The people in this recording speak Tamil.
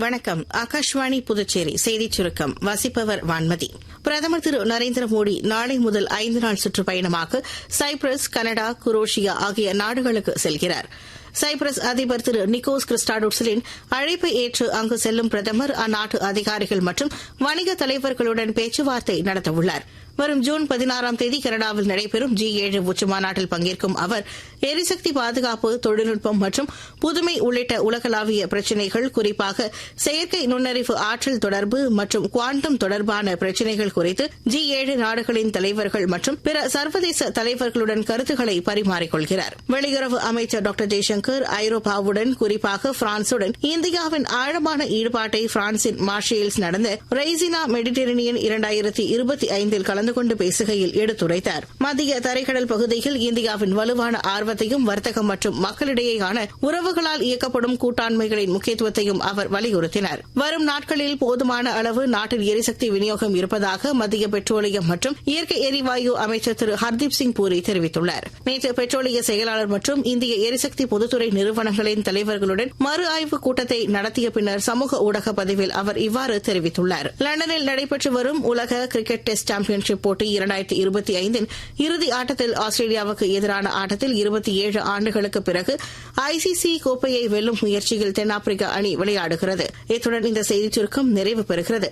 வணக்கம். ஆகாஷ்வாணி புதுச்சேரி செய்திச் சுருக்கம் வாசிப்பவர் வான்மதி. பிரதமர் திரு நரேந்திர மோடி நாளை முதல் 5 நாள் சுற்றுப்பயணமாக சைப்ரஸ், கனடா, குரோஷியா ஆகிய நாடுகளுக்கு செல்கிறார். சைப்ரஸ் அதிபர் திரு நிக்கோஸ் கிறிஸ்டாடோஸ்லின் அழைப்பை ஏற்று அங்கு செல்லும் பிரதமர் அந்நாட்டு அதிகாரிகள் மற்றும் வணிக தலைவர்களுடன் பேச்சுவார்த்தை நடத்தவுள்ளார். வரும் ஜூன் 16ஆம் தேதி கனடாவில் நடைபெறும் G7 உச்சிமாநாட்டில் பங்கேற்கும் அவர் எரிசக்தி பாதுகாப்பு, தொழில்நுட்பம் மற்றும் புதுமை உள்ளிட்ட உலகளாவிய பிரச்சினைகள், குறிப்பாக செயற்கை நுண்ணறிவு, ஆற்றல் தொடர்பு மற்றும் குவாண்டம் தொடர்பான பிரச்சினைகள் குறித்து G7 நாடுகளின் தலைவர்கள் மற்றும் பிற சர்வதேச தலைவர்களுடன் கருத்துக்களை பரிமாறிக்கொள்கிறார். வெளியுறவு அமைச்சர் டாக்டர் ஜெய்சங்கர் ஐரோப்பாவுடன், குறிப்பாக பிரான்சுடன் இந்தியாவின் ஆழமான ஈடுபாட்டை பிரான்சின் மார்ஷேல்ஸ் நடந்த ரெய்சினா மெடிட்டரேனியன் 2025 கலந்து கொண்டு பேசுகையில் எடுத்துரைத்தார். மத்திய தரைக்கடல் பகுதியில் இந்தியாவின் வலுவான ஆர்வத்தையும் வர்த்தகம் மற்றும் மக்களிடையேயான உறவுகளால் இயக்கப்படும் கூட்டாண்மைகளின் முக்கியத்துவத்தையும் அவர் வலியுறுத்தினார். வரும் நாட்களில் போதுமான அளவு நாட்டில் எரிசக்தி விநியோகம் இருப்பதாக மத்திய பெட்ரோலியம் மற்றும் இயற்கை எரிவாயு அமைச்சர் திரு ஹர்தீப் சிங் பூரி தெரிவித்துள்ளார். நேற்று பெட்ரோலிய செயலாளர் மற்றும் இந்திய எரிசக்தி பொதுத்துறை நிறுவனங்களின் தலைவர்களுடன் மறு ஆய்வுக் கூட்டத்தை நடத்திய பின்னர் சமூக ஊடக பதிவில் அவர் இவ்வாறு தெரிவித்துள்ளார். லண்டனில் நடைபெற்று வரும் உலக கிரிக்கெட் டெஸ்ட் சாம்பியன்ஷிப் போட்டி 2025 இறுதி ஆட்டத்தில் ஆஸ்திரேலியாவுக்கு எதிரான ஆட்டத்தில் 27 ஆண்டுகளுக்கு பிறகு ICC கோப்பையை வெல்லும் முயற்சியில் தென்னாப்பிரிக்கா அணி விளையாடுகிறது. இத்துடன் இந்த செய்திச் சுருக்கம் நிறைவு பெறுகிறது.